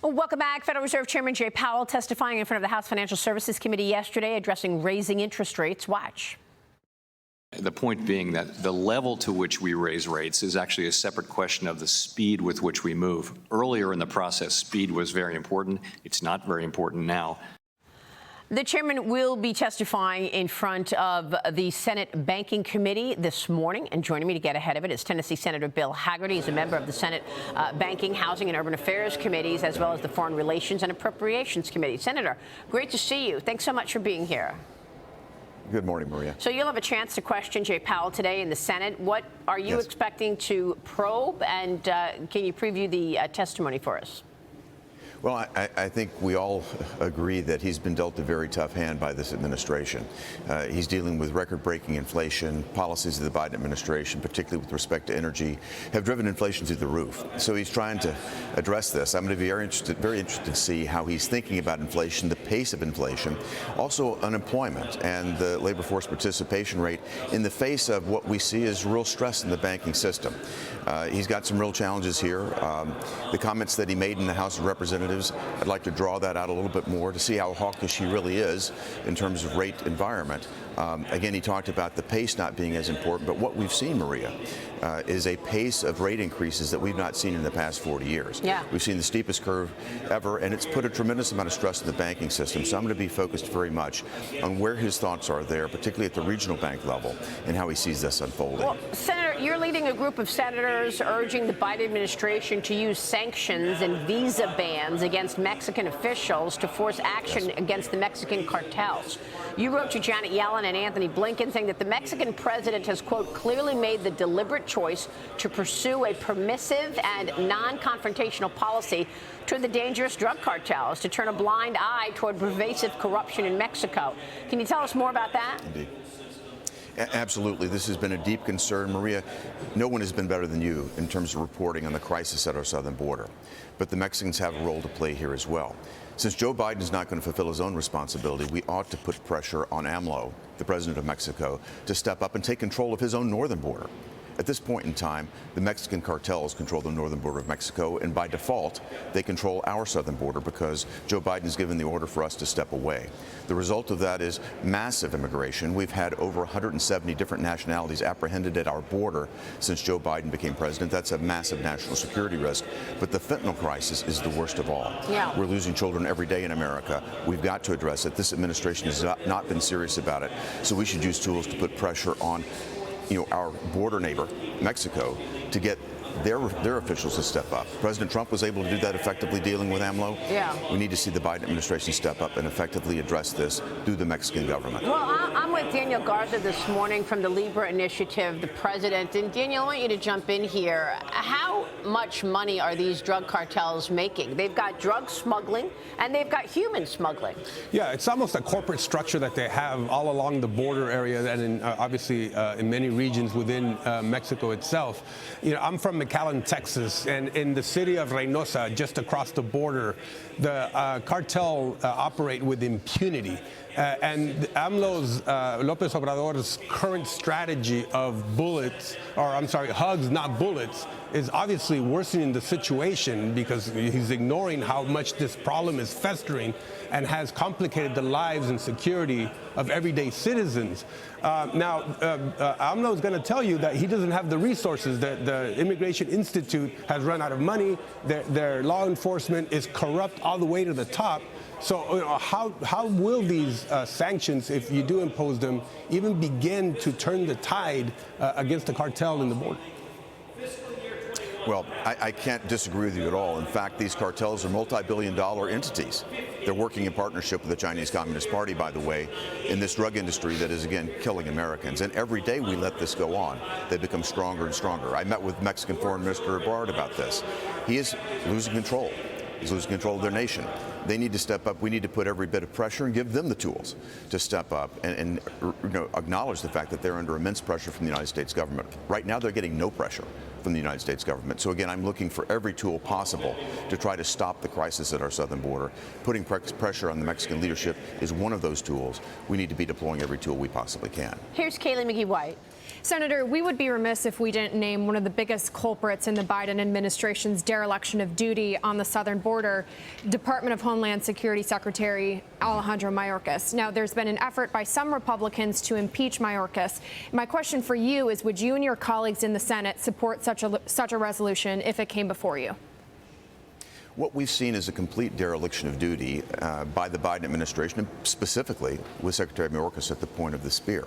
Well, welcome back. Federal Reserve Chairman Jay Powell testifying in front of the House Financial Services Committee yesterday, addressing raising interest rates. Watch. The point being that the level to which we raise rates is actually a separate question of the speed with which we move. Earlier in the process, speed was very important. It's not very important now. The chairman will be testifying in front of the Senate Banking Committee this morning, and joining me to get ahead of it is Tennessee Senator Bill Hagerty. He's a member of the Senate Banking, Housing, and Urban Affairs Committees, as well as the Foreign Relations and Appropriations Committee. Senator, great to see you. Thanks so much for being here. Good morning, Maria. So you'll have a chance to question Jay Powell today in the Senate. What are you expecting to probe, and can you preview the testimony for us? Well, I think we all agree that he's been dealt a very tough hand by this administration. He's dealing with record-breaking inflation. Policies of the Biden administration, particularly with respect to energy, have driven inflation through the roof. So he's trying to address this. I'm going to be very interested to see how he's thinking about inflation, the pace of inflation, also unemployment and the labor force participation rate in the face of what we see as real stress in the banking system. He's got some real challenges here. The comments that he made in the House of Representatives, I'd like to draw that out a little bit more to see how hawkish he really is in terms of rate environment. Again, he talked about the pace not being as important, but what we've seen, Maria, is a pace of rate increases that we've not seen in the past 40 years. Yeah. We've seen the steepest curve ever, and it's put a tremendous amount of stress in the banking system. So I'm going to be focused very much on where his thoughts are there, particularly at the regional bank level, and how he sees this unfolding. Well, Senator, you're leading a group of senators urging the Biden administration to use sanctions and visa bans against Mexican officials to force action against the Mexican cartels. You wrote to Janet Yellen and Anthony Blinken saying that the Mexican president has, quote, clearly made the deliberate choice to pursue a permissive and non-confrontational policy toward the dangerous drug cartels, to turn a blind eye toward pervasive corruption in Mexico. Can you tell us more about that? Indeed. Absolutely. This has been a deep concern. Maria, no one has been better than you in terms of reporting on the crisis at our southern border. But the Mexicans have a role to play here as well. Since Joe Biden is not going to fulfill his own responsibility, we ought to put pressure on AMLO, the president of Mexico, to step up and take control of his own northern border. At this point in time, the Mexican cartels control the northern border of Mexico, and by default, they control our southern border because Joe Biden has given the order for us to step away. The result of that is massive immigration. We've had over 170 different nationalities apprehended at our border since Joe Biden became president. That's a massive national security risk. But the fentanyl crisis is the worst of all. Yeah. We're losing children every day in America. We've got to address it. This administration has not been serious about it. So we should use tools to put pressure on our border neighbor, Mexico, to get their officials to step up. President Trump was able to do that effectively dealing with AMLO. Yeah. We need to see the Biden administration step up and effectively address this through the Mexican government. Well, I'm with Daniel Garza this morning from the Libra Initiative, the president. And Daniel, I want you to jump in here. How much money are these drug cartels making? They've got drug smuggling and they've got human smuggling. Yeah, it's almost a corporate structure that they have all along the border area and in, obviously in many regions within Mexico itself. I'm from McAllen, Texas, and in the city of Reynosa, just across the border, the cartel operate with impunity. And AMLO's, López Obrador's current strategy of hugs, not bullets, is obviously worsening the situation because he's ignoring how much this problem is festering and has complicated the lives and security of everyday citizens. Now, AMLO is going to tell you that he doesn't have the resources. The Immigration Institute has run out of money. Their law enforcement is corrupt all the way to the top. So how will these sanctions, if you do impose them, even begin to turn the tide against the cartel in the border? Well, I can't disagree with you at all. In fact, these cartels are multi-billion-dollar entities. They're working in partnership with the Chinese Communist Party, by the way, in this drug industry that is, again, killing Americans. And every day we let this go on, they become stronger and stronger. I met with Mexican Foreign Minister Ebrard about this. He is losing control. He's losing control of their nation. They need to step up. We need to put every bit of pressure and give them the tools to step up and acknowledge the fact that they're under immense pressure from the United States government. Right now, they're getting no pressure from the United States government. So again, I'm looking for every tool possible to try to stop the crisis at our southern border. Putting pressure on the Mexican leadership is one of those tools. We need to be deploying every tool we possibly can. Here's Kaylee McGee-White. Senator, we would be remiss if we didn't name one of the biggest culprits in the Biden administration's dereliction of duty on the southern border, Department of Homeland Security Secretary Alejandro Mayorkas. Now, there's been an effort by some Republicans to impeach Mayorkas. My question for you is, would you and your colleagues in the Senate support such a resolution if it came before you? What we've seen is a complete dereliction of duty by the Biden administration, and specifically with Secretary Mayorkas at the point of the spear.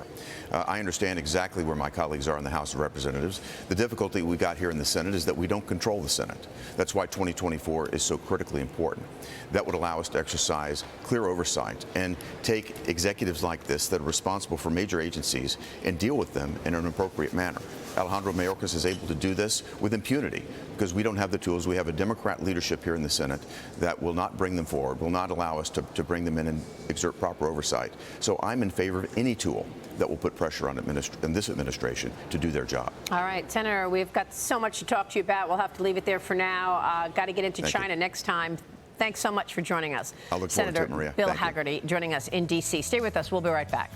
I understand exactly where my colleagues are in the House of Representatives. The difficulty we got here in the Senate is that we don't control the Senate. That's why 2024 is so critically important. That would allow us to exercise clear oversight and take executives like this that are responsible for major agencies and deal with them in an appropriate manner. Alejandro Mayorkas is able to do this with impunity because we don't have the tools. We have a Democrat leadership here in the Senate that will not bring them forward, will not allow us to bring them in and exert proper oversight. So I'm in favor of any tool that will put pressure on this administration to do their job. All right, Senator, we've got so much to talk to you about. We'll have to leave it there for now. Got to get into China next time. Thanks so much for joining us. I look forward to it, Maria. Senator Bill Hagerty joining us in D.C. Stay with us. We'll be right back.